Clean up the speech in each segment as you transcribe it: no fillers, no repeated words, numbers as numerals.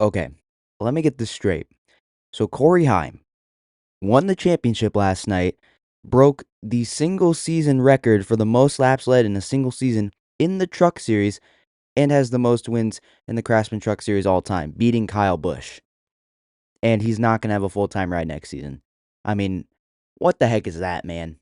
Okay, let me get this straight. So Corey Heim won the championship last night, broke the single season record for the most laps led in a single season in the Truck Series, and has the most wins in the Craftsman Truck Series all time, beating Kyle Busch. And he's not going to have a full time ride next season. I mean, what the heck is that, man?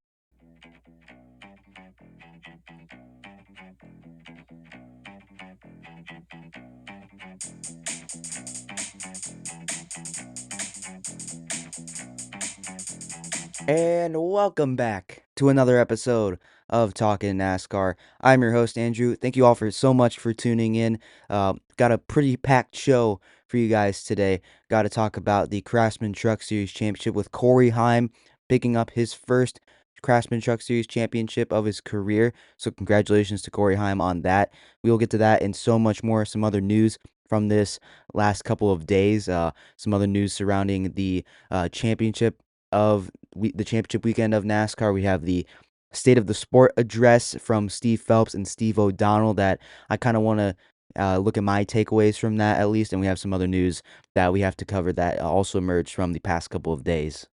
And welcome back to another episode of Talkin NASCAR. I'm your host, Andrew. Thank you all for so much for tuning in. Got a pretty packed show for you guys today. Got to talk about the Craftsman Truck Series Championship with Corey Heim picking up his first Craftsman Truck Series Championship of his career. So, congratulations to Corey Heim on that. We will get to that and so much more. Some other news from this last couple of days. Some other news surrounding the championship of the championship weekend of NASCAR. We have the State of the Sport address from Steve Phelps and Steve O'Donnell that I kind of want to look at my takeaways from that at least. And we have some other news that we have to cover that also emerged from the past couple of days.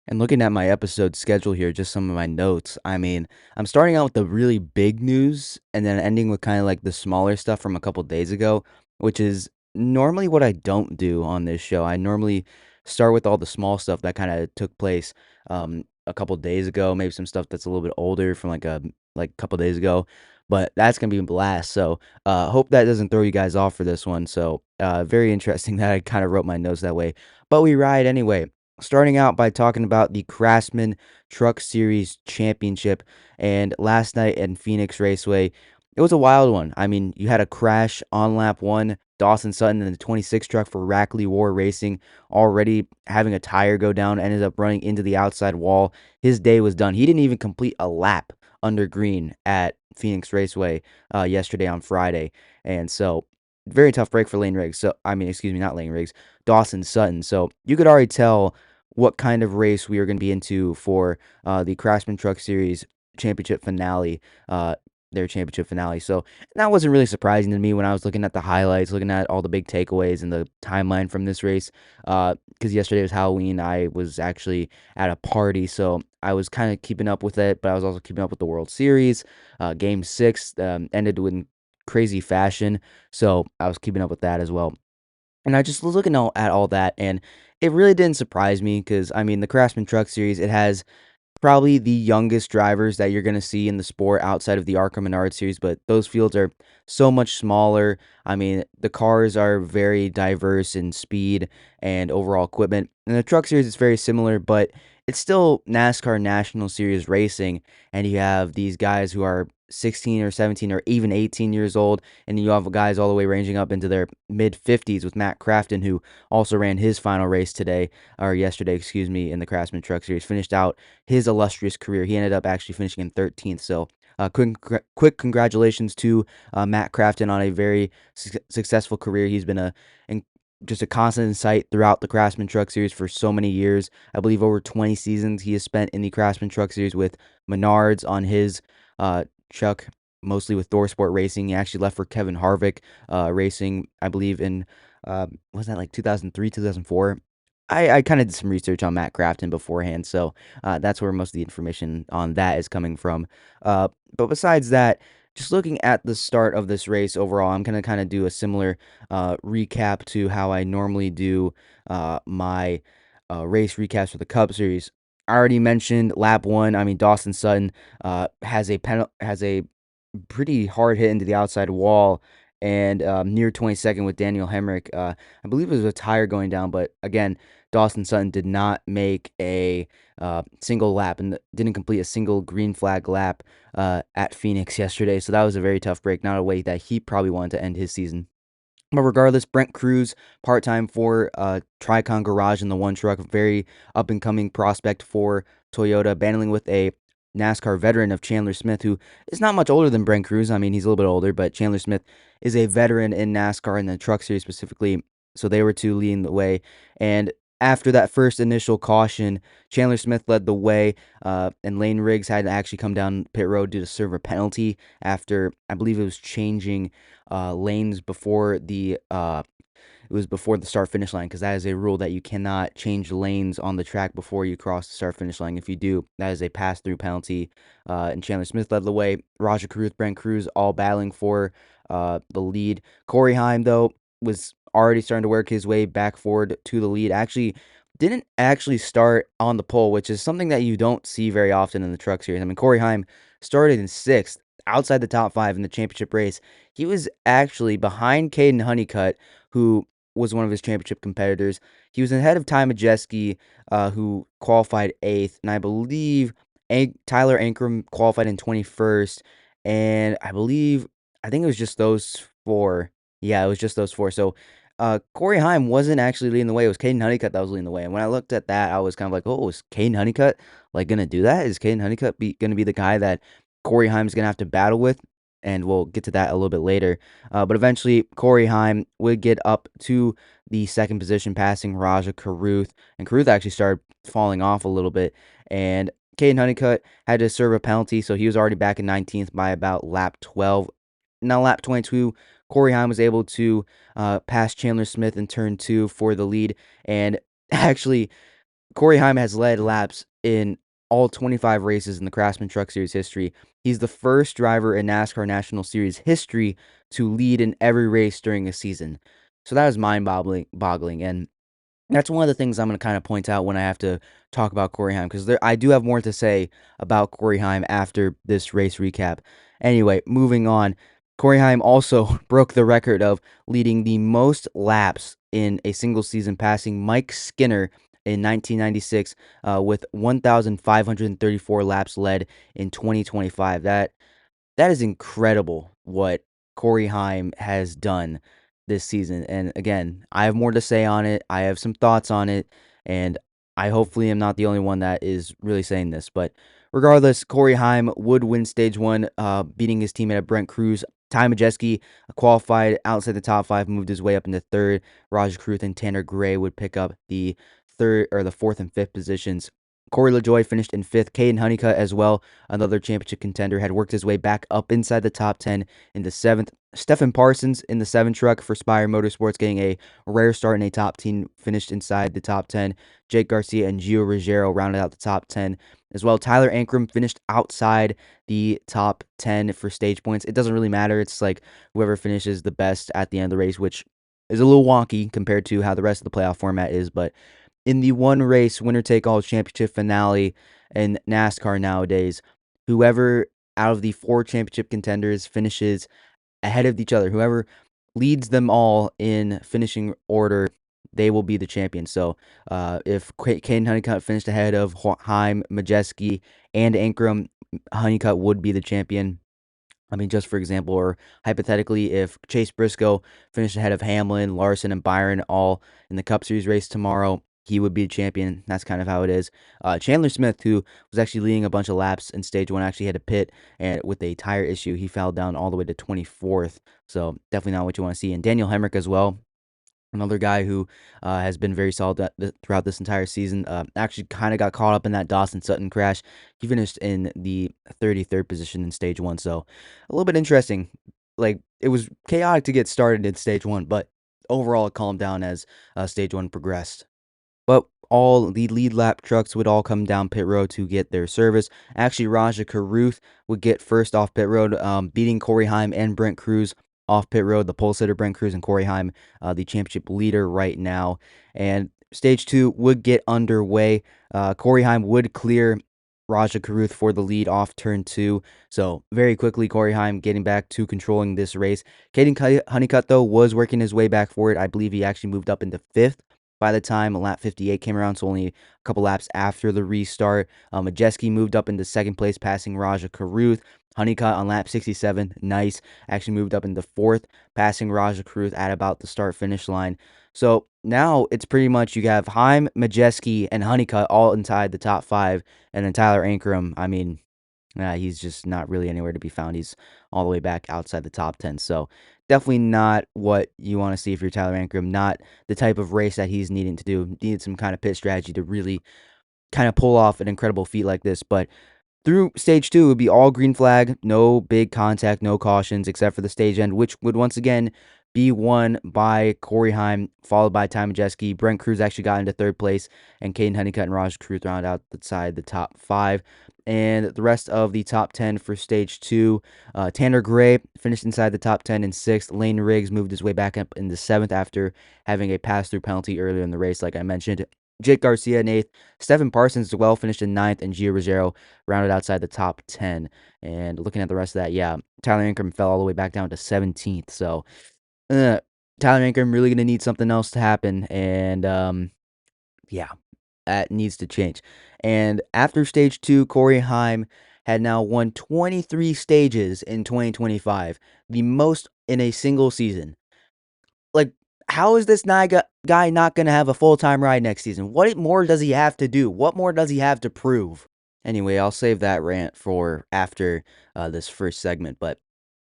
And looking at my episode schedule here, just some of my notes. I mean, I'm starting out with the really big news and then ending with kind of like the smaller stuff from a couple days ago, which is normally what I don't do on this show. I normally start with all the small stuff that kind of took place a couple days ago, maybe some stuff that's a little bit older from like a couple days ago, but that's gonna be a blast. So hope that doesn't throw you guys off for this one. So very interesting that I kind of wrote my notes that way, but we ride anyway. Starting out by talking about the Craftsman Truck Series Championship, and last night in Phoenix Raceway, it was a wild one. I mean, you had a crash on lap one. Dawson Sutton in the 26 truck for Rackley War Racing already having a tire go down, ended up running into the outside wall. His day was done. He didn't even complete a lap under green at Phoenix Raceway yesterday on Friday. And so, very tough break for Lane Riggs. So, I mean, excuse me, not Lane Riggs, Dawson Sutton. So, you could already tell what kind of race we are going to be into for the Craftsman Truck Series championship finale, their championship finale. So that wasn't really surprising to me when I was looking at the highlights, looking at all the big takeaways and the timeline from this race. Because yesterday was Halloween, I was actually at a party, so I was kind of keeping up with it, but I was also keeping up with the World Series. Game 6 ended in crazy fashion, so I was keeping up with that as well. And I just was looking at all that, and it really didn't surprise me because, I mean, the Craftsman Truck Series, it has probably the youngest drivers that you're going to see in the sport outside of the ARCA Menard Series, but those fields are so much smaller. I mean, the cars are very diverse in speed and overall equipment. And the Truck Series is very similar, but it's still NASCAR National Series racing, and you have these guys who are 16 or 17 or even 18 years old, and you have guys all the way ranging up into their mid 50s with Matt Crafton, who also ran his final race today, or yesterday, excuse me, in the Craftsman Truck Series, finished out his illustrious career. He ended up actually finishing in 13th. So, quick congratulations to Matt Crafton on a very successful career. He's been just a constant sight throughout the Craftsman Truck Series for so many years. I believe over 20 seasons he has spent in the Craftsman Truck Series with Menards on his truck, mostly with ThorSport Racing. He actually left for Kevin Harvick Racing, I believe, in was that like 2003, 2004? I kind of did some research on Matt Crafton beforehand, so that's where most of the information on that is coming from. But besides that, just looking at the start of this race overall, I'm going to kind of do a similar recap to how I normally do my race recaps for the Cup Series. I already mentioned lap one. I mean, Dawson Sutton has a pretty hard hit into the outside wall and near 22nd with Daniel Hemrick. I believe it was a tire going down, but again, Dawson Sutton did not make a single lap and didn't complete a single green flag lap at Phoenix yesterday. So that was a very tough break, not a way that he probably wanted to end his season. But regardless, Brent Cruz, part-time for Tricon Garage in the one truck, very up-and-coming prospect for Toyota, battling with a NASCAR veteran of Chandler Smith, who is not much older than Brent Cruz. I mean, he's a little bit older, but Chandler Smith is a veteran in NASCAR in the truck series specifically. So they were two leading the way. And after that first initial caution, Chandler Smith led the way, and Lane Riggs had to actually come down pit road due to serve a penalty after, I believe it was changing lanes before the it was before the start finish line, because that is a rule that you cannot change lanes on the track before you cross the start finish line. If you do, that is a pass through penalty. And Chandler Smith led the way. Roger Carruth, Brent Cruz all battling for the lead. Corey Heim, though, was already starting to work his way back forward to the lead. Actually, didn't actually start on the pole, which is something that you don't see very often in the truck series. I mean, Corey Heim started in sixth, outside the top five in the championship race. He was actually behind Caden Honeycutt, who was one of his championship competitors. He was ahead of Ty Majeski, who qualified eighth, and I believe Tyler Ankrum qualified in 21st, and I think it was just those four. Yeah, it was just those four. So Corey Heim wasn't actually leading the way. It was Caden Honeycutt that was leading the way. And when I looked at that, I was kind of like, oh, is Caden Honeycutt like going to do that? Is Caden Honeycutt going to be the guy that Corey Heim's going to have to battle with? And we'll get to that a little bit later. But eventually, Corey Heim would get up to the second position, passing Raja Carruth. And Carruth actually started falling off a little bit. And Caden Honeycutt had to serve a penalty, so he was already back in 19th by about lap 12. Now, lap 22, Corey Heim was able to pass Chandler Smith in turn 2 for the lead. And actually, Corey Heim has led laps in all 25 races in the Craftsman Truck Series history. He's the first driver in NASCAR National Series history to lead in every race during a season. So that is mind-boggling. And that's one of the things I'm going to kind of point out when I have to talk about Corey Heim, because I do have more to say about Corey Heim after this race recap. Anyway, moving on. Corey Heim also broke the record of leading the most laps in a single season, passing Mike Skinner in 1996 with 1,534 laps led in 2025. That is incredible what Corey Heim has done this season. And again, I have more to say on it. I have some thoughts on it, and I hopefully am not the only one that is really saying this. But regardless, Corey Heim would win stage one, beating his teammate Brent Cruz. Ty Majeski qualified outside the top five, moved his way up into third. Raj Carruth and Tanner Gray would pick up the third or the fourth and fifth positions. Corey LaJoie finished in fifth. Caden Honeycutt as well, another championship contender, had worked his way back up inside the top 10 in the seventh. Stephen Parsons in the 7 truck for Spire Motorsports, getting a rare start in a top 10, finished inside the top 10. Jake Garcia and Gio Ruggiero rounded out the top 10 as well. Tyler Ankrum finished outside the top 10 for stage points. It doesn't really matter. It's like whoever finishes the best at the end of the race, which is a little wonky compared to how the rest of the playoff format is, but in the one race winner take all championship finale in NASCAR nowadays, whoever out of the 4 championship contenders finishes ahead of each other, whoever leads them all in finishing order, they will be the champion. So if Caden Honeycutt finished ahead of Heim, Majeski, and Ankrum, Honeycutt would be the champion. I mean, just for example, or hypothetically, if Chase Briscoe finished ahead of Hamlin, Larson, and Byron all in the Cup Series race tomorrow, he would be champion. That's kind of how it is. Chandler Smith, who was actually leading a bunch of laps in stage one, actually had to pit, and with a tire issue, he fell down all the way to 24th. So definitely not what you want to see. And Daniel Hemrick as well, another guy who has been very solid throughout this entire season. Actually kind of got caught up in that Dawson Sutton crash. He finished in the 33rd position in stage one. So a little bit interesting. Like, it was chaotic to get started in stage one, but overall it calmed down as stage one progressed. But all the lead lap trucks would all come down pit road to get their service. Actually, Raja Carruth would get first off pit road, beating Corey Heim and Brent Cruz off pit road. The pole sitter, Brent Cruz, and Corey Heim, the championship leader right now. And stage 2 would get underway. Corey Heim would clear Raja Carruth for the lead off turn 2. So very quickly, Corey Heim getting back to controlling this race. Caden Honeycutt, though, was working his way back forward. I believe he actually moved up into 5th by the time lap 58 came around, so only a couple laps after the restart. Majeski moved up into second place, passing Raja Carruth. Honeycutt on lap 67, nice, actually moved up into 4th, passing Raja Carruth at about the start-finish line. So now it's pretty much you have Heim, Majeski, and Honeycutt all inside the top 5, and then Tyler Ankrum, I mean, he's just not really anywhere to be found. He's all the way back outside the top 10. So definitely not what you want to see if you're Tyler Ankrum. Not the type of race that he's needing to do. Needed some kind of pit strategy to really kind of pull off an incredible feat like this. But through stage 2, it would be all green flag, no big contact, no cautions, except for the stage end, which would once again be won by Corey Heim, followed by Ty Majeski. Brent Cruz actually got into third place, and Caden Honeycutt and Raj Cruz round out the top 5. And the rest of the top 10 for stage 2, Tanner Gray finished inside the top 10 in 6th. Lane Riggs moved his way back up into 7th after having a pass-through penalty earlier in the race, like I mentioned. Jake Garcia in 8th. Stephen Parsons as well finished in 9th, and Gio Ruggiero rounded outside the top 10. And looking at the rest of that, yeah, Tyler Ankrum fell all the way back down to 17th. So, Tyler Ankrum really going to need something else to happen. And, yeah, that needs to change. And after stage 2, Corey Heim had now won 23 stages in 2025, the most in a single season. Like, how is this guy not going to have a full-time ride next season? What more does he have to do? What more does he have to prove? Anyway, I'll save that rant for after this first segment, but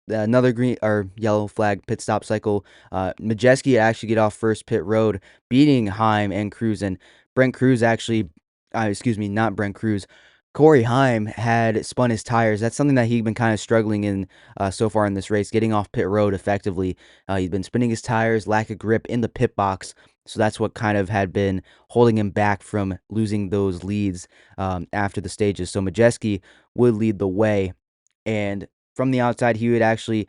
another green or yellow flag pit stop cycle. Majeski actually get off first pit road, beating Heim and Cruz, and Brent Cruz actually, excuse me, not Brent Cruz. Corey Heim had spun his tires. That's something that he'd been kind of struggling in so far in this race, getting off pit road effectively. He'd been spinning his tires, lack of grip in the pit box. So that's what kind of had been holding him back from losing those leads after the stages. So Majeski would lead the way. And from the outside, he would actually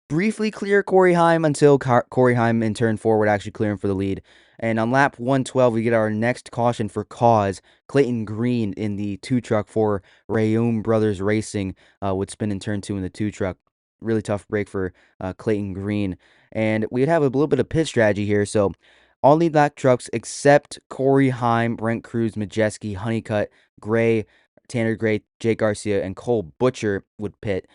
briefly clear Corey Heim until Corey Heim in turn 4 would actually clear him for the lead. And on lap 112, we get our next caution for cause. Clayton Green in the 2 truck for Rayum Brothers Racing would spin in turn 2 in the 2 truck. Really tough break for Clayton Green. And we'd have a little bit of pit strategy here. So all lead lap trucks except Corey Heim, Brent Cruz, Majeski, Honeycutt, Gray, Tanner Gray, Jake Garcia, and Cole Butcher would pit.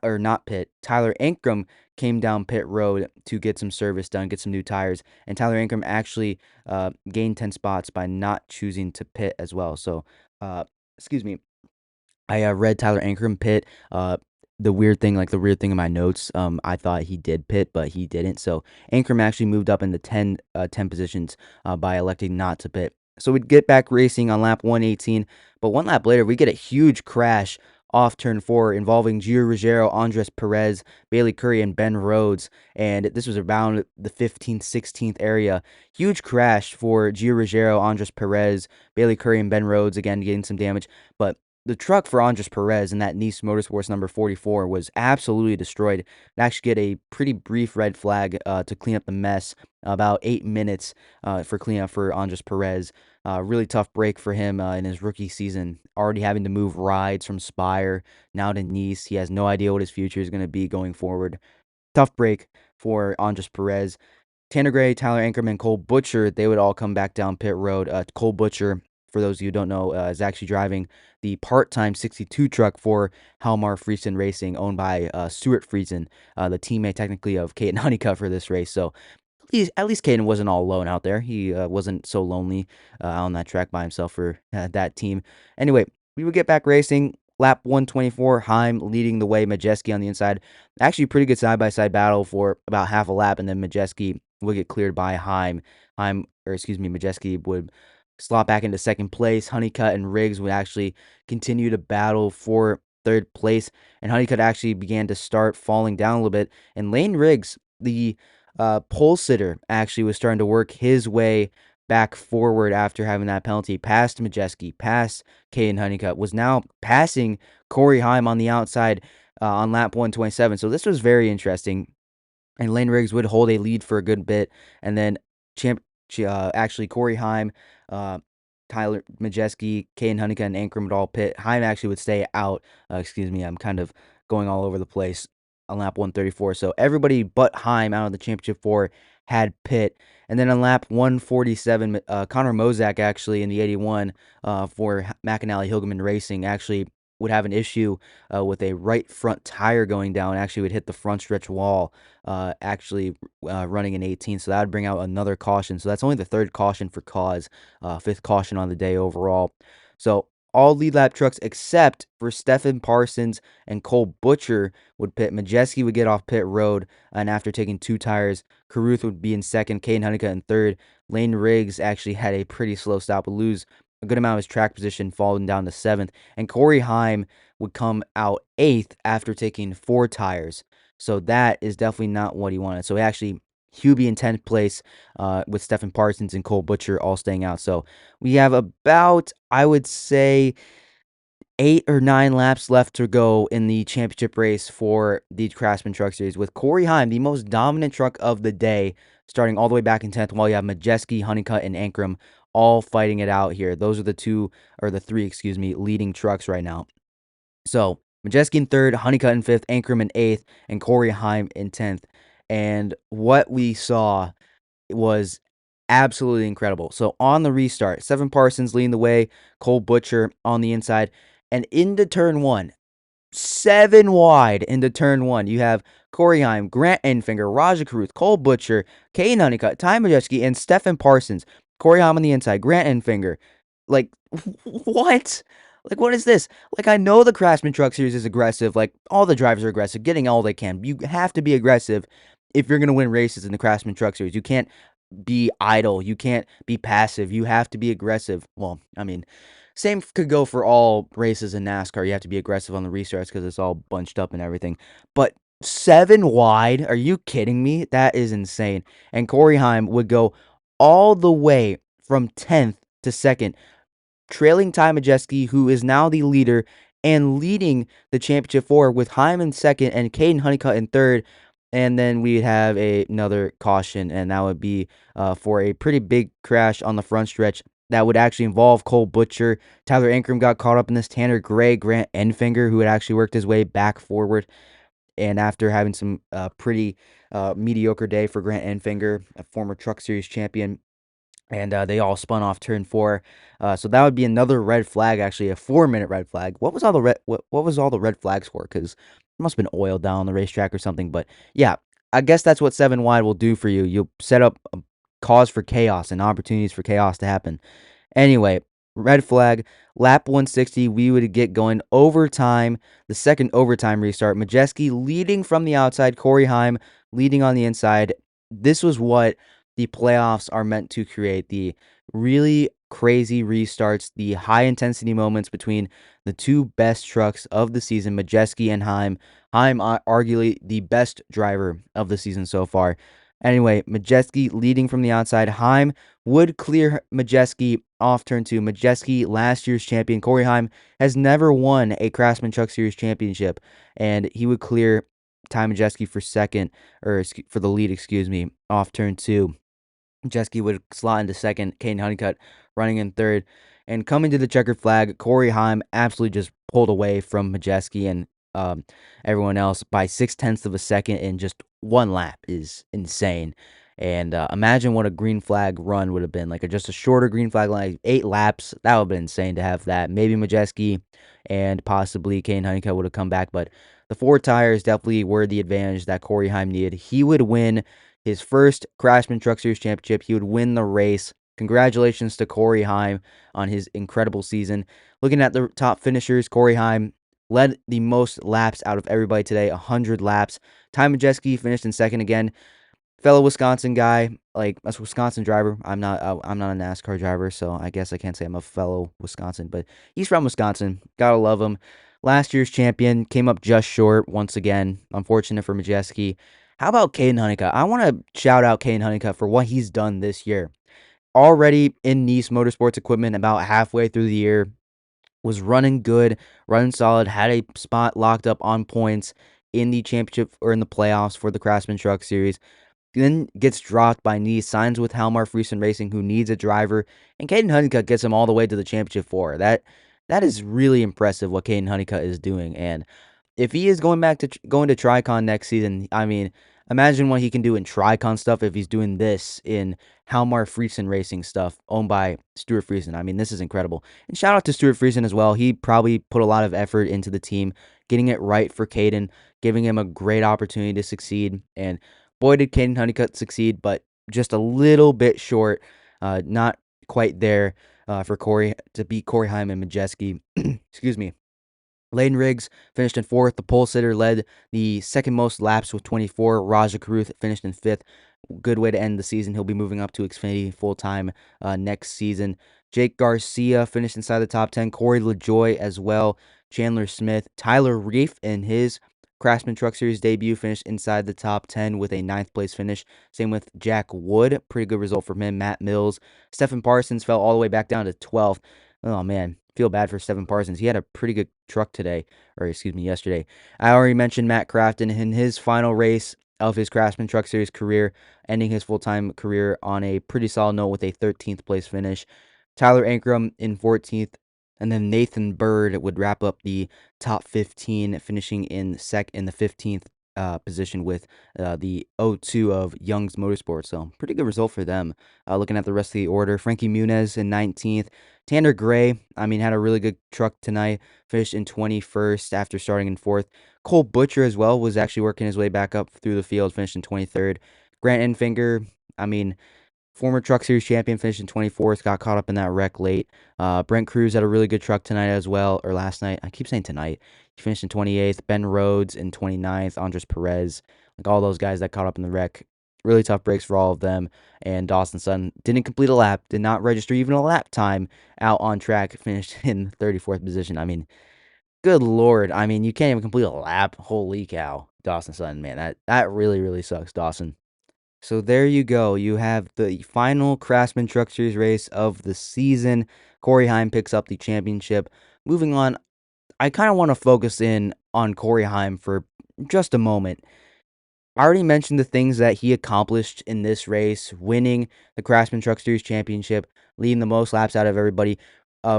Or not pit. Tyler Ankrum came down pit road to get some service done, get some new tires, and Tyler Ankrum actually gained 10 spots by not choosing to pit as well. So, excuse me, I read Tyler Ankrum pit. The weird thing in my notes, I thought he did pit, but he didn't. So Ankrum actually moved up in the 10 positions by electing not to pit. So we'd get back racing on lap 118, but one lap later, we get a huge crash off turn 4 involving Gio Ruggiero, Andres Perez, Bailey Curry, and Ben Rhodes. And this was around the 15th, 16th area. Huge crash for Gio Ruggiero, Andres Perez, Bailey Curry, and Ben Rhodes, again, getting some damage. But the truck for Andres Perez in that Nice Motorsports number 44 was absolutely destroyed. It actually get a pretty brief red flag to clean up the mess, about 8 minutes for cleanup for Andres Perez. Really tough break for him in his rookie season, already having to move rides from Spire now to Nice. He has no idea what his future is going to be going forward. Tough break for Andres Perez. Tanner Gray, Tyler Ankrum, and Cole Butcher, they would all come back down pit road. Cole Butcher, for those of you who don't know, is actually driving the part-time 62 truck for Halmar Friesen Racing, owned by Stuart Friesen, the teammate technically of Caden Honeycutt for this race. So at least Caden wasn't all alone out there. He wasn't so lonely on that track by himself for that team. Anyway, we would get back racing. Lap 124, Heim leading the way, Majeski on the inside. Actually, pretty good side-by-side battle for about half a lap, and then Majeski would get cleared by Heim. Majeski would slot back into second place. Honeycutt and Riggs would actually continue to battle for third place, and Honeycutt actually began to start falling down a little bit. And Lane Riggs, the pole sitter, actually was starting to work his way back forward after having that penalty, past Majeski, past Caden Honeycutt, was now passing Corey Heim on the outside on lap 127. So this was very interesting. And Lane Riggs would hold a lead for a good bit. And then actually Corey Heim, Tyler Majeski, Caden Honeycutt, and Ankrum would all pit. Heim actually would stay out. Excuse me, I'm kind of going all over the place on lap 134. So everybody but Heim out of the championship 4 had pit. And then on lap 147, Connor Mozak actually in the 81 for McAnally Hilgeman Racing actually would have an issue with a right front tire going down. Actually would hit the front stretch wall, running in 18. So that would bring out another caution. So that's only the 3rd caution for cause, 5th caution on the day overall. So all lead lap trucks except for Stephen Parsons and Cole Butcher would pit. Majeski would get off pit road, and after taking 2 tires, Carruth would be in 2nd, Caden Honeycutt in 3rd. Lane Riggs actually had a pretty slow stop, would lose a good amount of his track position, falling down to 7th. And Corey Heim would come out 8th after taking 4 tires. So that is definitely not what he wanted. So he'll be in 10th place with Stephen Parsons and Cole Butcher all staying out. So we have about, I would say, 8 or 9 laps left to go in the championship race for the Craftsman Truck Series, with Corey Heim, the most dominant truck of the day, starting all the way back in 10th, while you have Majeski, Honeycutt, and Ankrum all fighting it out here. Those are the three, leading trucks right now. So Majeski in third, Honeycutt in fifth, Ankrum in eighth, and Corey Heim in 10th. And what we saw was absolutely incredible. So on the restart, Seven Parsons leading the way, Cole Butcher on the inside, and into turn one, 7 wide into turn one, you have Corey Heim, Grant Enfinger, Raja Caruth, Cole Butcher, Kane Honeycutt, Ty Majeski, and Stephen Parsons. Corey Heim on the inside, Grant Enfinger. Like, what? Like, what is this? Like, I know the Craftsman Truck Series is aggressive. Like, all the drivers are aggressive, getting all they can. You have to be aggressive if you're going to win races in the Craftsman Truck Series. You can't be idle. You can't be passive. You have to be aggressive. Well, I mean, same could go for all races in NASCAR. You have to be aggressive on the restarts because it's all bunched up and everything. But 7 wide? Are you kidding me? That is insane. And Corey Heim would go all the way from 10th to 2nd, trailing Ty Majeski, who is now the leader, and leading the championship four with Heim in second and Caden Honeycutt in third. And then we'd have another caution, and that would be for a pretty big crash on the front stretch that would actually involve Cole Butcher. Tyler Ankrum got caught up in this. Tanner Gray, Grant Enfinger, who had actually worked his way back forward. And after having some pretty mediocre day for Grant Enfinger, a former Truck Series champion, and they all spun off turn four. So that would be another red flag, actually a 4-minute red flag. What was all the red flags for? Because it must have been oil down on the racetrack or something. But yeah, I guess that's what 7 wide will do for you. You'll set up a cause for chaos and opportunities for chaos to happen. Anyway, red flag, lap 160, we would get going overtime, the second overtime restart. Majeski leading from the outside, Corey Heim leading on the inside. This was what the playoffs are meant to create, the really crazy restarts, the high intensity moments between the two best trucks of the season, Majeski and Heim. Heim, arguably the best driver of the season so far. Anyway, Majeski leading from the outside. Heim would clear Majeski off turn two. Majeski, last year's champion. Corey Heim has never won a Craftsman Truck Series championship, and he would clear Ty Majeski for second, or for the lead, off turn two. Majeski would slot into second, Kane Honeycutt running in third. And coming to the checkered flag, Corey Heim absolutely just pulled away from Majeski and everyone else by 0.6 of a second in just one lap is insane. And imagine what a green flag run would have been, like just a shorter green flag line, 8 laps. That would have been insane to have that. Maybe Majeski and possibly Kane Honeycutt would have come back, but the 4 tires definitely were the advantage that Corey Heim needed. He would win his first Craftsman Truck Series championship. He would win the race. Congratulations to Corey Heim on his incredible season. Looking at the top finishers, Corey Heim led the most laps out of everybody today, 100 laps. Ty Majeski finished in second again. Fellow Wisconsin guy, like a Wisconsin driver. I'm not a NASCAR driver, so I guess I can't say I'm a fellow Wisconsin, but he's from Wisconsin. Gotta love him. Last year's champion came up just short once again. Unfortunate for Majeski. How about Caden Honeycutt? I want to shout out Caden Honeycutt for what he's done this year. Already in Nice Motorsports Equipment about halfway through the year, was running good, running solid, had a spot locked up on points in the championship or in the playoffs for the Craftsman Truck Series. Then gets dropped by Nice, signs with Halmar Friesen Racing, who needs a driver, and Caden Honeycutt gets him all the way to the championship four. That is really impressive what Caden Honeycutt is doing, and if he is going back to going to Tricon next season, I mean, imagine what he can do in Tricon stuff if he's doing this in Halmar Friesen Racing stuff owned by Stuart Friesen. I mean, this is incredible. And shout out to Stuart Friesen as well. He probably put a lot of effort into the team, getting it right for Caden, giving him a great opportunity to succeed. And boy, did Caden Honeycutt succeed, but just a little bit short, not quite there for Corey to beat Corey Heim and Majeski. Excuse me. Layden Riggs finished in fourth. The pole sitter led the second most laps with 24. Raja Caruth finished in fifth. Good way to end the season. He'll be moving up to Xfinity full time next season. Jake Garcia finished inside the top 10. Corey LaJoy as well. Chandler Smith. Tyler Reef in his Craftsman Truck Series debut, finished inside the top 10 with a ninth place finish. Same with Jack Wood. Pretty good result from him. Matt Mills. Stephen Parsons fell all the way back down to 12th. Oh, man. Feel bad for Stephen Parsons. He had a pretty good truck today, or excuse me, yesterday. I already mentioned Matt Crafton in his final race of his Craftsman Truck Series career, ending his full-time career on a pretty solid note with a 13th place finish. Tyler Ankrum in 14th, and then Nathan Bird would wrap up the top 15, finishing in the 15th position with the O2 of Young's Motorsports. So pretty good result for them. Looking at the rest of the order, Frankie Muniz in 19th. Tanner Gray, had a really good truck tonight. Finished in 21st after starting in 4th. Cole Butcher as well was actually working his way back up through the field, finished in 23rd. Grant Enfinger, former Truck Series champion, finished in 24th, got caught up in that wreck late. Brent Cruz had a really good truck tonight as well, or last night. I keep saying tonight. He finished in 28th. Ben Rhodes in 29th. Andres Perez, all those guys that caught up in the wreck. Really tough breaks for all of them. And Dawson Sutton didn't complete a lap, did not register even a lap time out on track, finished in 34th position. Good Lord. You can't even complete a lap. Holy cow. Dawson Sutton, man. That really, really sucks, Dawson. So there you go. You have the final Craftsman Truck Series race of the season. Corey Heim picks up the championship. Moving on, I kind of want to focus in on Corey Heim for just a moment. I already mentioned the things that he accomplished in this race, winning the Craftsman Truck Series championship, leading the most laps out of everybody,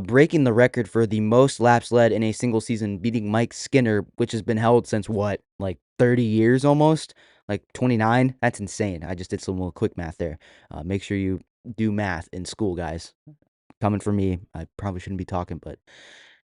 breaking the record for the most laps led in a single season, beating Mike Skinner, which has been held since what, like 30 years almost? Like 29? That's insane. I just did some little quick math there. Make sure you do math in school, guys. Coming from me, I probably shouldn't be talking, but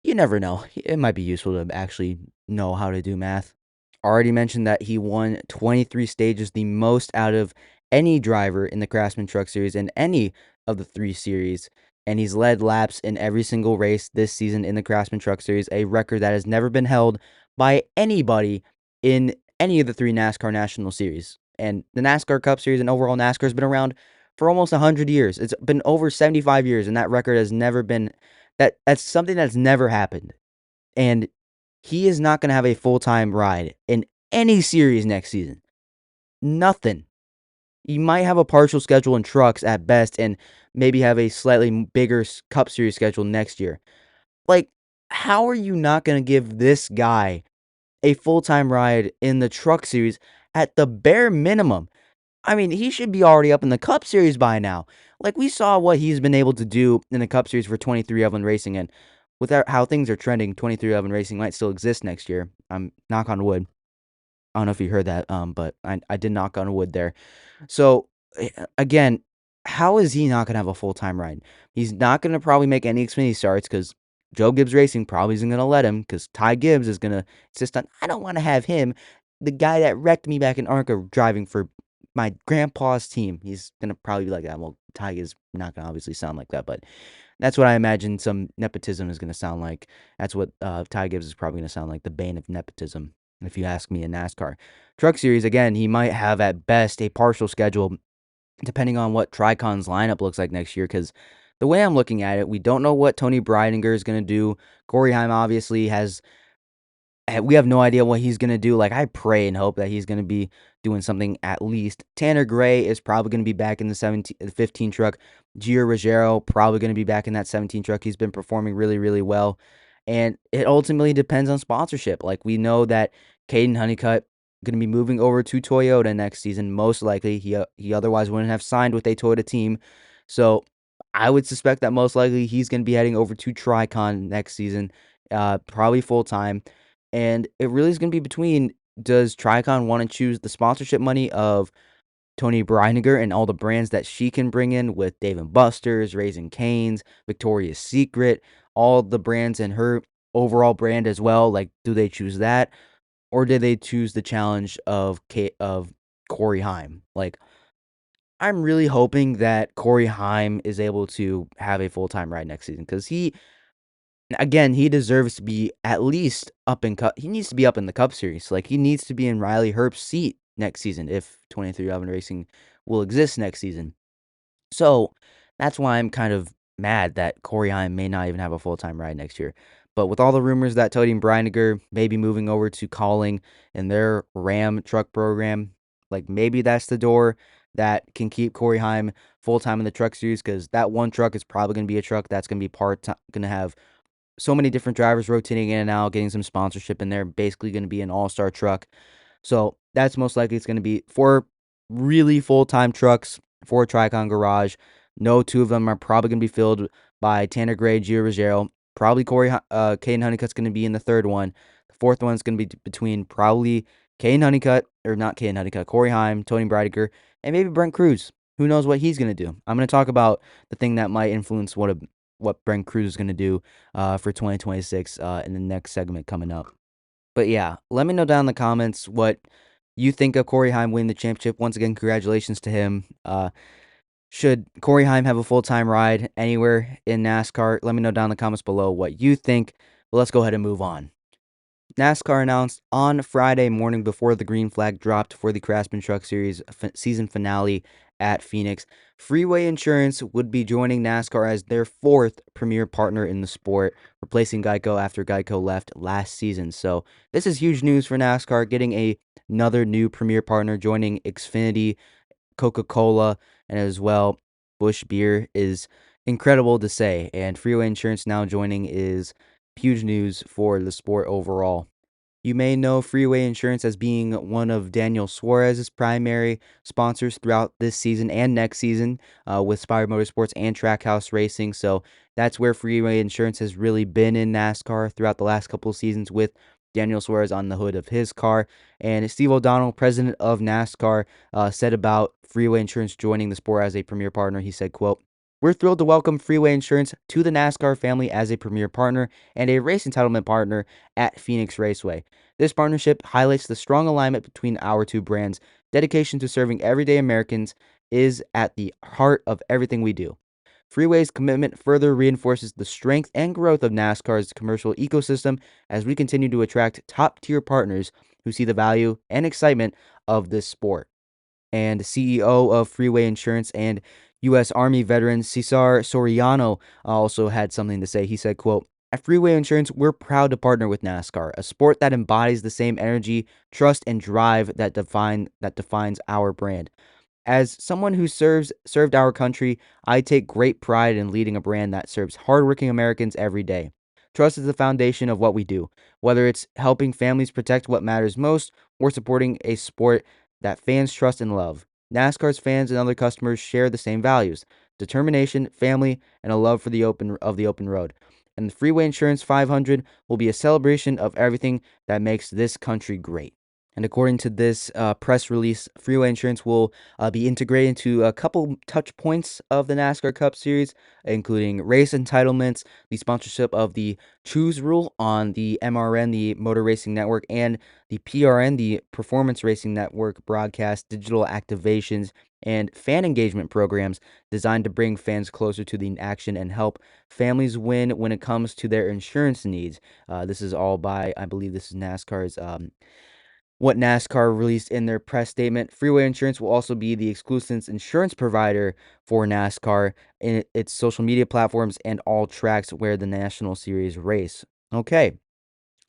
you never know. It might be useful to actually know how to do math. Already mentioned that he won 23 stages, the most out of any driver in the Craftsman Truck Series in any of the 3 series. And he's led laps in every single race this season in the Craftsman Truck Series, a record that has never been held by anybody in any of the 3 NASCAR National Series. And the NASCAR Cup Series and overall NASCAR has been around for almost 100 years. It's been over 75 years, and that record has never been that's something that's never happened. And he is not going to have a full-time ride in any series next season. Nothing. He might have a partial schedule in trucks at best and maybe have a slightly bigger Cup Series schedule next year. How are you not going to give this guy a full-time ride in the Truck Series at the bare minimum? He should be already up in the Cup Series by now. We saw what he's been able to do in the Cup Series for 2311 Racing, and without how things are trending, 2311 Racing might still exist next year. I'm knock on wood. I don't know if you heard that, but I did knock on wood there. So, again, how is he not going to have a full-time ride? He's not going to probably make any Xfinity starts because Joe Gibbs Racing probably isn't going to let him because Ty Gibbs is going to insist on, I don't want to have him, the guy that wrecked me back in ARCA driving for my grandpa's team. He's going to probably be like that. Well, Ty is not going to obviously sound like that, but that's what I imagine some nepotism is going to sound like. That's what Ty Gibbs is probably going to sound like, the bane of nepotism, if you ask me, in NASCAR. Truck Series, again, he might have at best a partial schedule, depending on what Tricon's lineup looks like next year, because the way I'm looking at it, we don't know what Tony Breidinger is going to do. Corey Heim obviously we have no idea what he's going to do. I pray and hope that he's going to be doing something at least. Tanner Gray is probably going to be back in the 15 truck. Gio Ruggiero probably going to be back in that 17 truck. He's been performing really, really well. And it ultimately depends on sponsorship. We know that Caden Honeycutt going to be moving over to Toyota next season. Most likely, he otherwise wouldn't have signed with a Toyota team. So I would suspect that most likely he's going to be heading over to Tricon next season, probably full-time. And it really is going to be between, does Tricon want to choose the sponsorship money of Tony Breidinger and all the brands that she can bring in with Dave & Buster's, Raising Cane's, Victoria's Secret, all the brands and her overall brand as well? Do they choose that? Or do they choose the challenge of Corey Heim? I'm really hoping that Corey Heim is able to have a full-time ride next season because he deserves to be at least up in Cup. He needs to be up in the Cup Series. He needs to be in Riley Herbst's seat next season if 2311 Racing will exist next season. So that's why I'm kind of mad that Corey Heim may not even have a full-time ride next year. But with all the rumors that Tony Brinegar may be moving over to calling in their Ram truck program, like maybe that's the door that can keep Corey Heim full time in the truck series, because that one truck is probably going to be a truck that's going to be going to have so many different drivers rotating in and out, getting some sponsorship in there, basically going to be an all-star truck. So that's most likely it's going to be 4 really full-time trucks for Tricon Garage. No two of them are probably going to be filled by Tanner Gray, Gio Ruggiero. Probably Caden Honeycutt's going to be in the third one. The fourth one's going to be between probably Caden Honeycutt, or not Caden Honeycutt, Corey Heim, Tony Breidiger, and maybe Brent Cruz. Who knows what he's going to do? I'm going to talk about the thing that might influence what Brent Cruz is going to do for 2026 in the next segment coming up. But yeah, let me know down in the comments what you think of Corey Heim winning the championship. Once again, congratulations to him. Should Corey Heim have a full-time ride anywhere in NASCAR? Let me know down in the comments below what you think. But let's go ahead and move on. NASCAR announced on Friday morning before the green flag dropped for the Craftsman Truck Series season finale at Phoenix, Freeway Insurance would be joining NASCAR as their 4th premier partner in the sport, replacing Geico after Geico left last season. So this is huge news for NASCAR, getting another new premier partner, joining Xfinity, Coca-Cola, and as well Busch Beer is incredible to say. And Freeway Insurance now joining is huge news for the sport overall. You may know Freeway Insurance as being one of Daniel Suarez's primary sponsors throughout this season and next season with Spire Motorsports and Trackhouse Racing. So that's where Freeway Insurance has really been in NASCAR throughout the last couple of seasons, with Daniel Suarez on the hood of his car. And Steve O'Donnell, president of NASCAR, said about Freeway Insurance joining the sport as a premier partner. He said, quote, "We're thrilled to welcome Freeway Insurance to the NASCAR family as a premier partner and a race entitlement partner at Phoenix Raceway. This partnership highlights the strong alignment between our two brands. Dedication to serving everyday Americans is at the heart of everything we do. Freeway's commitment further reinforces the strength and growth of NASCAR's commercial ecosystem as we continue to attract top-tier partners who see the value and excitement of this sport." And CEO of Freeway Insurance and U.S. Army veteran Cesar Soriano also had something to say. He said, quote, "At Freeway Insurance, we're proud to partner with NASCAR, a sport that embodies the same energy, trust, and drive that defines our brand. As someone who served our country, I take great pride in leading a brand that serves hardworking Americans every day. Trust is the foundation of what we do, whether it's helping families protect what matters most or supporting a sport that fans trust and love. NASCAR's fans and other customers share the same values: determination, family, and a love for the open road. And the Freeway Insurance 500 will be a celebration of everything that makes this country great." And according to this press release, Freeway Insurance will be integrated into a couple touch points of the NASCAR Cup Series, including race entitlements, the sponsorship of the Choose Rule on the MRN, the Motor Racing Network, and the PRN, the Performance Racing Network broadcast, digital activations, and fan engagement programs designed to bring fans closer to the action and help families win when it comes to their insurance needs. This is all by, I believe this is NASCAR's what NASCAR released in their press statement. Freeway Insurance will also be the exclusive insurance provider for NASCAR in its social media platforms and all tracks where the National Series race. Okay,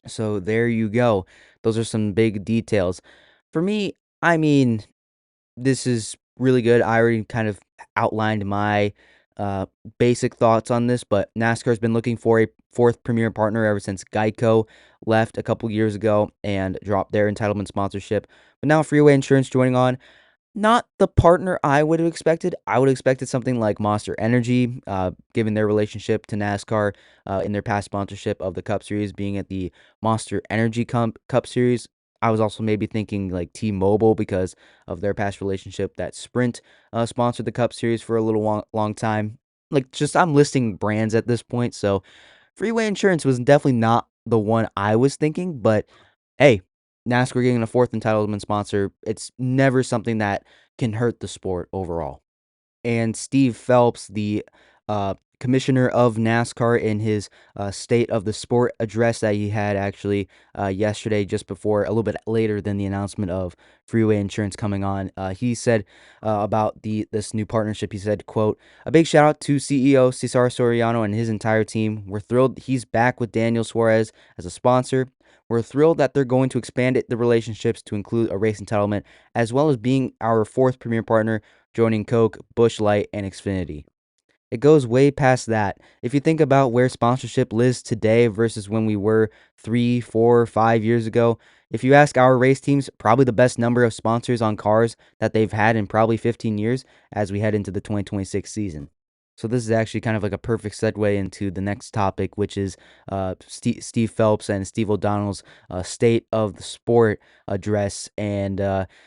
so there you go. Those are some big details. For me, I mean, this is really good. I already kind of outlined my uh, basic thoughts on this, but NASCAR's been looking for a 4th premier partner ever since Geico left a couple years ago and dropped their entitlement sponsorship. But now Freeway Insurance joining on. Not the partner I would have expected. I would have expected something like Monster Energy, given their relationship to NASCAR in their past sponsorship of the Cup Series, being at the Monster Energy Cup Series. I was also maybe thinking like T-Mobile because of their past relationship that Sprint sponsored the Cup Series for a little long time. Like, just I'm listing brands at this point, so Freeway Insurance was definitely not the one I was thinking, but hey, NASCAR getting a 4th entitlement sponsor, it's never something that can hurt the sport overall. And Steve Phelps, the commissioner of NASCAR in his State of the Sport address that he had actually yesterday, just before, a little bit later than the announcement of Freeway Insurance coming on. He said about this new partnership, he said, quote, "A big shout out to CEO Cesar Soriano and his entire team. We're thrilled he's back with Daniel Suarez as a sponsor. We're thrilled that they're going to expand the relationships to include a race entitlement, as well as being our fourth premier partner, joining Coke, Busch Light, and Xfinity." It goes way past that. If you think about where sponsorship lives today versus when we were 3, 4, 5 years ago, if you ask our race teams, probably the best number of sponsors on cars that they've had in probably 15 years as we head into the 2026 season. So this is actually kind of like a perfect segue into the next topic, which is Steve Phelps and Steve O'Donnell's State of the Sport address. And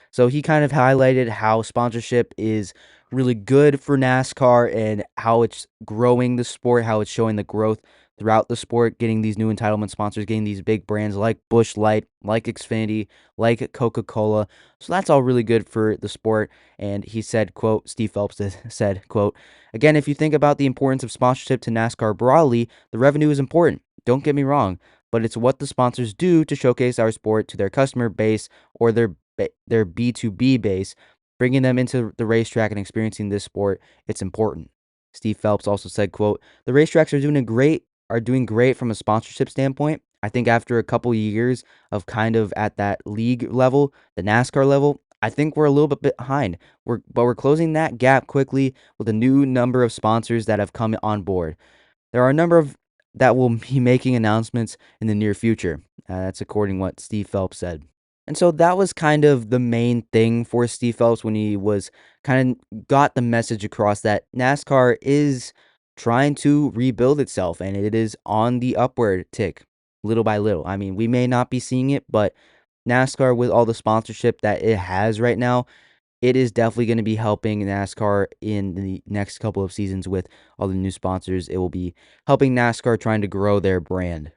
so he kind of highlighted how sponsorship is really good for NASCAR and how it's growing the sport, how it's showing the growth throughout the sport, getting these new entitlement sponsors, getting these big brands like Busch Light, like Xfinity, like Coca-Cola. So that's all really good for the sport. And he said, quote, Steve Phelps said, quote, "Again, if you think about the importance of sponsorship to NASCAR broadly, the revenue is important. Don't get me wrong, but it's what the sponsors do to showcase our sport to their customer base or their B2B base, bringing them into the racetrack and experiencing this sport. It's important." Steve Phelps also said, quote, "The racetracks are doing great from a sponsorship standpoint. I think after a couple years of kind of at that league level, the NASCAR level, I think we're a little bit behind. We're closing that gap quickly with a new number of sponsors that have come on board. There are a number of that will be making announcements in the near future." That's according to what Steve Phelps said. And so that was kind of the main thing for Steve Phelps when he was kind of got the message across that NASCAR is trying to rebuild itself and it is on the upward tick little by little. I mean, we may not be seeing it, but NASCAR, with all the sponsorship that it has right now, it is definitely going to be helping NASCAR in the next couple of seasons with all the new sponsors. It will be helping NASCAR trying to grow their brand.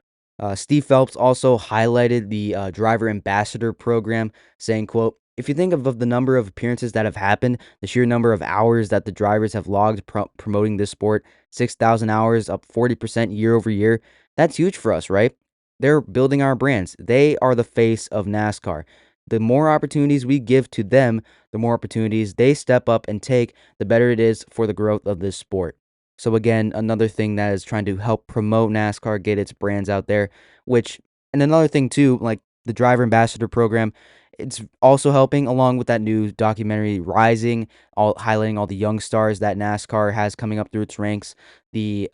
Steve Phelps also highlighted the driver ambassador program, saying, quote, "If you think of the number of appearances that have happened, the sheer number of hours that the drivers have logged promoting this sport, 6,000 hours, up 40% year over year, that's huge for us, right? They're building our brands. They are the face of NASCAR. The more opportunities we give to them, the more opportunities they step up and take, the better it is for the growth of this sport." So again, another thing that is trying to help promote NASCAR, get its brands out there, which, and another thing too, like the driver ambassador program, it's also helping along with that new documentary Rising, all highlighting all the young stars that NASCAR has coming up through its ranks. The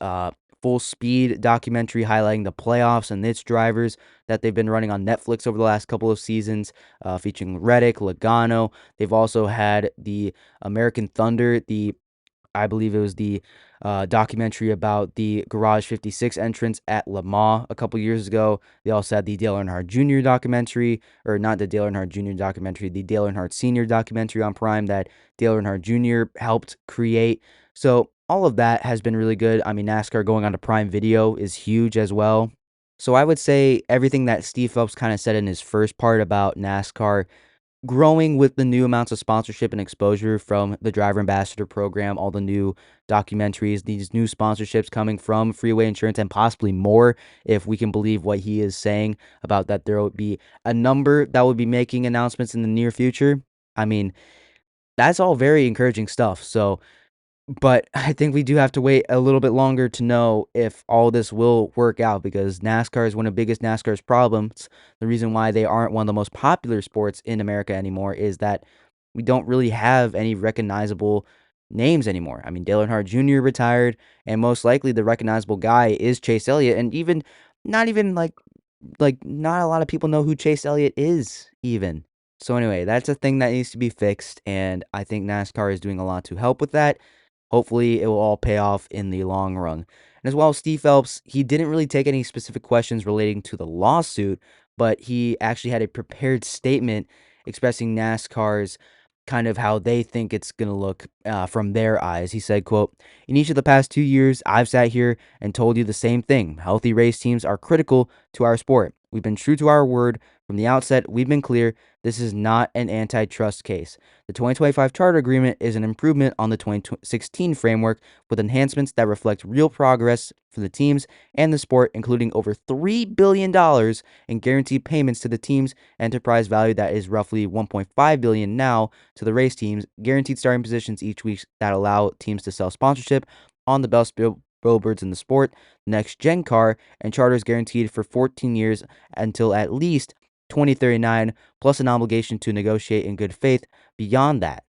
Full Speed documentary highlighting the playoffs and its drivers that they've been running on Netflix over the last couple of seasons, featuring Reddick, Logano. They've also had the American Thunder, I believe it was the documentary about the Garage 56 entrance at Le Mans a couple years ago. They also had the Dale Earnhardt Jr. documentary, or not the Dale Earnhardt Jr. documentary, the Dale Earnhardt Sr. documentary on Prime that Dale Earnhardt Jr. helped create. So all of that has been really good. I mean, NASCAR going on to Prime Video is huge as well. So I would say everything that Steve Phelps kind of said in his first part about NASCAR growing with the new amounts of sponsorship and exposure from the driver ambassador program, all the new documentaries, these new sponsorships coming from Freeway Insurance, and possibly more if we can believe what he is saying about that there would be a number that would be making announcements in the near future. I mean, that's all very encouraging stuff. So but I think we do have to wait a little bit longer to know if all this will work out, because NASCAR is one of the biggest NASCAR's problems. The reason why they aren't one of the most popular sports in America anymore is that we don't really have any recognizable names anymore. I mean, Dale Earnhardt Jr. retired, and most likely the recognizable guy is Chase Elliott, and not even like not a lot of people know who Chase Elliott is even. So anyway, that's a thing that needs to be fixed, and I think NASCAR is doing a lot to help with that. Hopefully, it will all pay off in the long run. And as well, Steve Phelps, he didn't really take any specific questions relating to the lawsuit, but he actually had a prepared statement expressing NASCAR's kind of how they think it's going to look from their eyes. He said, quote, "In each of the past 2 years, I've sat here and told you the same thing. Healthy race teams are critical to our sport. We've been true to our word From the outset, we've been clear this is not an antitrust case. The 2025 charter agreement is an improvement on the 2016 framework with enhancements that reflect real progress for the teams and the sport, including over $3 billion in guaranteed payments to the teams, enterprise value that is roughly $1.5 billion now to the race teams, guaranteed starting positions each week that allow teams to sell sponsorship on the best billboards in the sport, next gen car, and charters guaranteed for 14 years until at least 2039, plus an obligation to negotiate in good faith beyond that.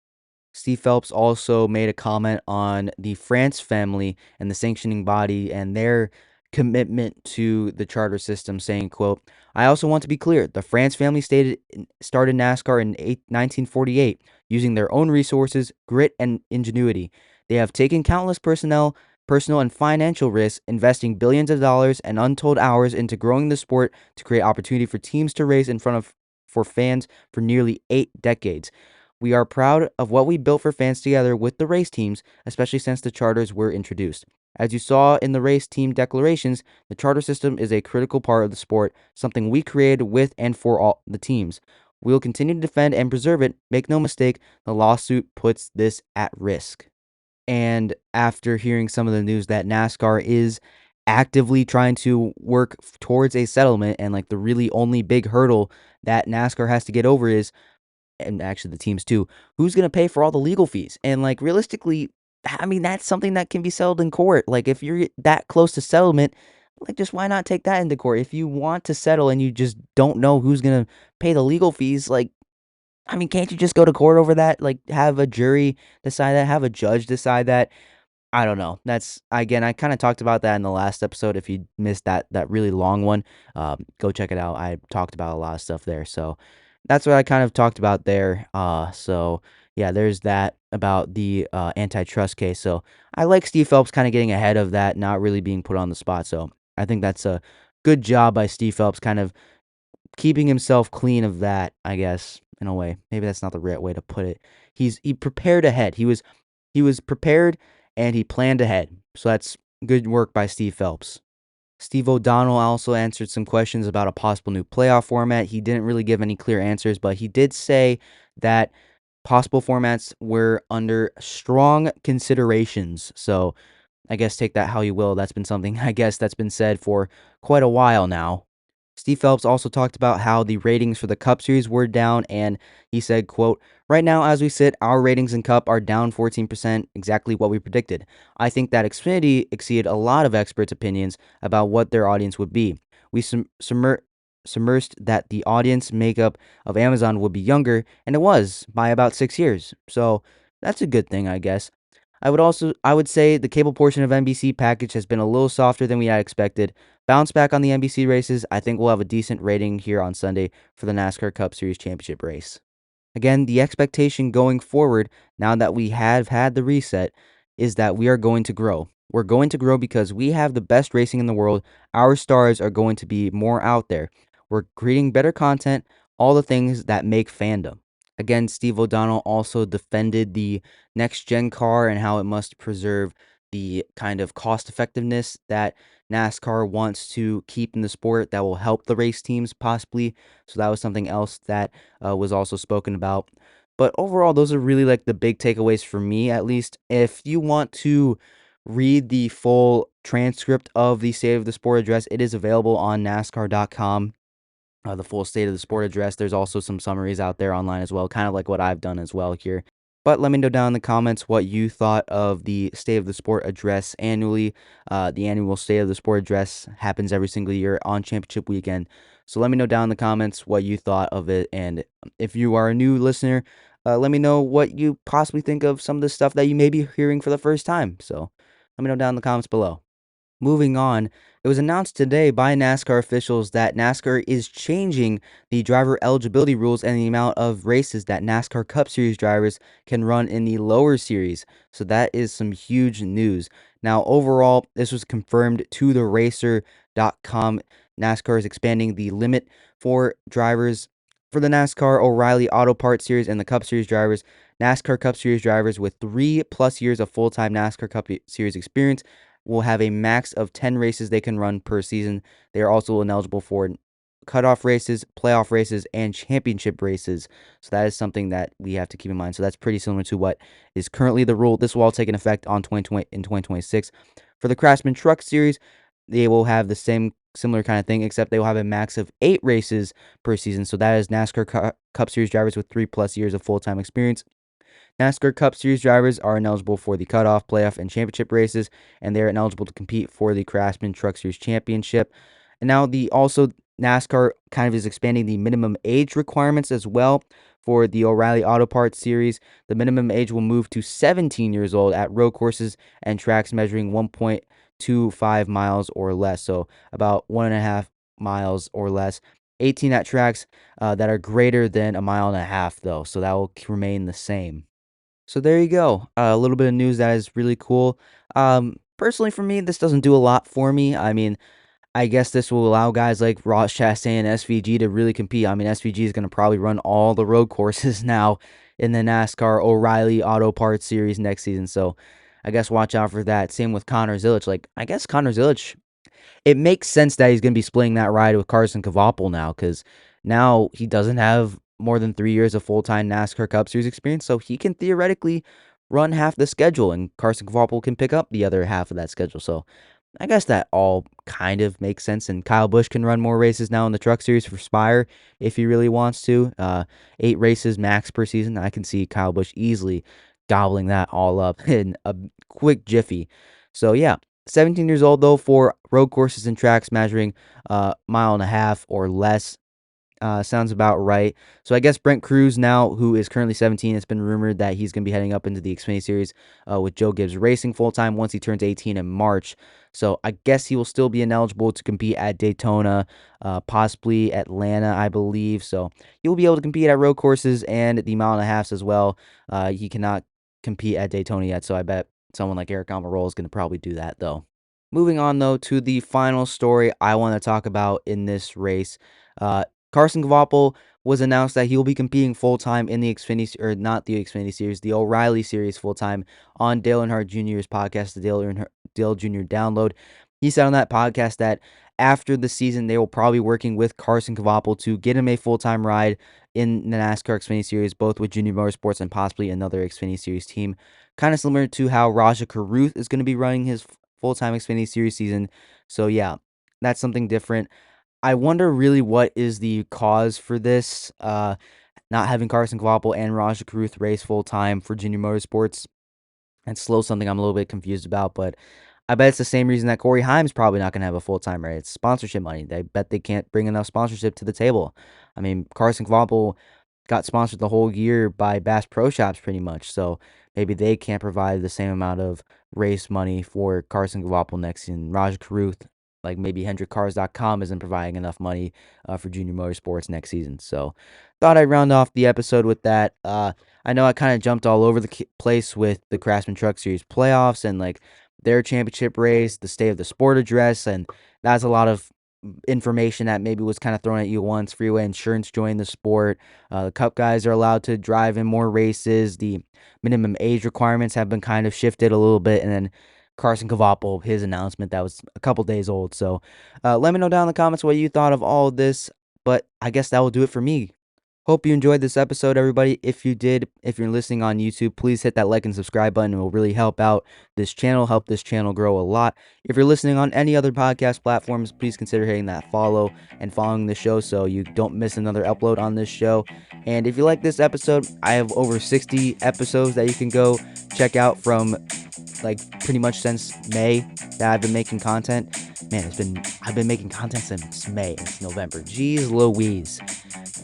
Steve Phelps also made a comment on the France family and the sanctioning body and their commitment to the charter system, saying, quote, I also want to be clear, the France family started NASCAR in 1948 using their own resources, grit, and ingenuity. They have taken countless personal and financial risks, investing billions of dollars and untold hours into growing the sport to create opportunity for teams to race in front of for fans for nearly 8 decades. We are proud of what we built for fans together with the race teams, especially since the charters were introduced. As you saw in the race team declarations, the charter system is a critical part of the sport, something we created with and for all the teams. We will continue to defend and preserve it. Make no mistake, the lawsuit puts this at risk. And after hearing some of the news that NASCAR is actively trying to work towards a settlement, and like the really only big hurdle that NASCAR has to get over is, and actually the teams too, who's going to pay for all the legal fees? And like realistically, I mean, that's something that can be settled in court. Like if you're that close to settlement, like just why not take that into court? If you want to settle and you just don't know who's going to pay the legal fees, like I mean, can't you just go to court over that? Like, have a jury decide that, have a judge decide that. I don't know. That's again, I kind of talked about that in the last episode. If you missed that really long one, go check it out. I talked about a lot of stuff there. So that's what I kind of talked about there. So yeah, there's that about the antitrust case. So I like Steve Phelps kind of getting ahead of that, not really being put on the spot. So I think that's a good job by Steve Phelps, kind of keeping himself clean of that, I guess, in a way. Maybe that's not the right way to put it. He prepared ahead. He was prepared and he planned ahead. So that's good work by Steve Phelps. Steve O'Donnell also answered some questions about a possible new playoff format. He didn't really give any clear answers, but he did say that possible formats were under strong considerations. So I guess take that how you will. That's been something, I guess, that's been said for quite a while now. Steve Phelps also talked about how the ratings for the Cup Series were down, and he said, quote, right now as we sit, our ratings in Cup are down 14%, exactly what we predicted. I think that Xfinity exceeded a lot of experts' opinions about what their audience would be. We submersed that the audience makeup of Amazon would be younger, and it was, by about 6 years. So that's a good thing, I guess. I would say the cable portion of NBC package has been a little softer than we had expected. Bounce back on the NBC races. I think we'll have a decent rating here on Sunday for the NASCAR Cup Series Championship race. Again, the expectation going forward, now that we have had the reset, is that we are going to grow. We're going to grow because we have the best racing in the world. Our stars are going to be more out there. We're creating better content, all the things that make fandom. Again, Steve O'Donnell also defended the next gen car and how it must preserve the kind of cost effectiveness that NASCAR wants to keep in the sport that will help the race teams possibly. So that was something else that was also spoken about. But overall, those are really like the big takeaways for me, at least. If you want to read the full transcript of the State of the Sport address, it is available on NASCAR.com. The full State of the Sport address. There's also some summaries out there online as well, kind of like what I've done as well here. But let me know down in the comments what you thought of the State of the Sport address annually. The annual State of the Sport address happens every single year on championship weekend. So let me know down in the comments what you thought of it. And if you are a new listener, let me know what you possibly think of some of the stuff that you may be hearing for the first time. So let me know down in the comments below. Moving on, it was announced today by NASCAR officials that NASCAR is changing the driver eligibility rules and the amount of races that NASCAR Cup Series drivers can run in the lower series. So that is some huge news. Now, overall, this was confirmed to the racer.com. NASCAR is expanding the limit for drivers for the NASCAR O'Reilly Auto Parts Series and the Cup Series drivers. NASCAR Cup Series drivers with 3+ years of full-time NASCAR Cup Series experience will have a max of 10 races they can run per season. They are also ineligible for cutoff races, playoff races, and championship races. So that is something that we have to keep in mind. So that's pretty similar to what is currently the rule. This will all take an effect on 2020 in 2026. For the Craftsman Truck Series, they will have the same similar kind of thing, except they will have a max of 8 races per season. So that is NASCAR Cup Series drivers with 3+ years of full-time experience. NASCAR Cup Series drivers are ineligible for the cutoff, playoff, and championship races, and they are ineligible to compete for the Craftsman Truck Series Championship. And now NASCAR kind of is expanding the minimum age requirements as well for the O'Reilly Auto Parts Series. The minimum age will move to 17 years old at road courses and tracks measuring 1.25 miles or less, so about 1.5 miles or less. 18 at tracks that are greater than a mile and a half, though, so that will remain the same. So there you go. A little bit of news that is really cool. Personally, for me, this doesn't do a lot for me. I mean, I guess this will allow guys like Ross Chastain and SVG to really compete. I mean, SVG is going to probably run all the road courses now in the NASCAR O'Reilly Auto Parts Series next season. So I guess watch out for that. Same with Connor Zilic. Like, I guess Connor Zilic, it makes sense that he's going to be splitting that ride with Carson Kvapil now, because now he doesn't have more than 3 years of full-time NASCAR Cup Series experience, so he can theoretically run half the schedule, and Carson Kvapil can pick up the other half of that schedule. So I guess that all kind of makes sense, and Kyle Busch can run more races now in the Truck Series for Spire if he really wants to. 8 races max per season. I can see Kyle Busch easily gobbling that all up in a quick jiffy. So yeah, 17 years old, though, for road courses and tracks measuring mile and a half or less. Sounds about right. So I guess Brent Cruz now, who is currently 17, it's been rumored that he's going to be heading up into the Xfinity Series with Joe Gibbs Racing full-time once he turns 18 in March. So I guess he will still be ineligible to compete at Daytona, possibly Atlanta, I believe. So he'll be able to compete at road courses and the mile and a halves as well. He cannot compete at Daytona yet, so I bet someone like Eric Almirola is going to probably do that, though. Moving on, though, to the final story I want to talk about in this race. Uh, Carson Kvapil was announced that he will be competing full-time in the Xfinity, or not the Xfinity Series, the O'Reilly Series full-time on Dale Earnhardt Jr.'s podcast, the Dale Jr. Download. He said on that podcast that after the season, they will probably be working with Carson Kvapil to get him a full-time ride in the NASCAR Xfinity Series, both with Junior Motorsports and possibly another Xfinity Series team. Kind of similar to how Raja Caruth is going to be running his full-time Xfinity Series season. So yeah, that's something different. I wonder really what is the cause for this, not having Carson Kvapil and Raja Caruth race full-time for Junior Motorsports. And slow something I'm a little bit confused about, but I bet it's the same reason that Corey Heim's probably not going to have a full-time race. It's sponsorship money. They bet they can't bring enough sponsorship to the table. I mean, Carson Kvapil got sponsored the whole year by Bass Pro Shops pretty much, so maybe they can't provide the same amount of race money for Carson Kvapil next season. Raj Caruth, like maybe HendrickCars.com isn't providing enough money for Junior Motorsports next season. So thought I'd round off the episode with that. I know I kind of jumped all over the place with the Craftsman Truck Series playoffs and like their championship race, the state of the sport address, and that's a lot of information that maybe was kind of thrown at you once. Freeway Insurance joined the sport. The Cup guys are allowed to drive in more races. The minimum age requirements have been kind of shifted a little bit, and then Carson Kvapil, his announcement that was a couple days old. So let me know down in the comments what you thought of all of this, but I guess that will do it for me. Hope you enjoyed this episode, everybody. If you did, if you're listening on YouTube, please hit that like and subscribe button. It will really help out this channel, help this channel grow a lot. If you're listening on any other podcast platforms, please consider hitting that follow and following the show so you don't miss another upload on this show. And if you like this episode, I have over 60 episodes that you can go check out from like pretty much since May that I've been making content. Man, I've been making content since May. It's November. Jeez Louise.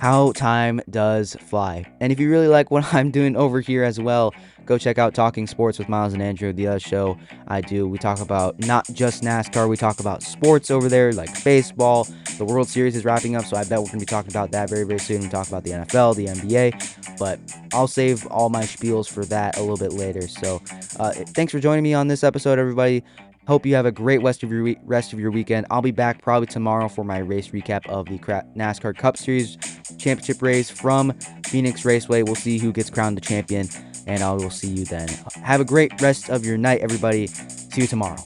How time does fly. And if you really like what I'm doing over here as well, go check out Talking Sports with Miles and Andrew, the other show I do. We talk about not just NASCAR, we talk about sports over there, like baseball. The World Series is wrapping up, so I bet we're going to be talking about that very, very soon. We talk about the NFL, the NBA, but I'll save all my spiels for that a little bit later. So thanks for joining me on this episode, everybody. Hope you have a great rest of your weekend. I'll be back probably tomorrow for my race recap of the NASCAR Cup Series championship race from Phoenix Raceway. We'll see who gets crowned the champion, and I will see you then. Have a great rest of your night, everybody. See you tomorrow.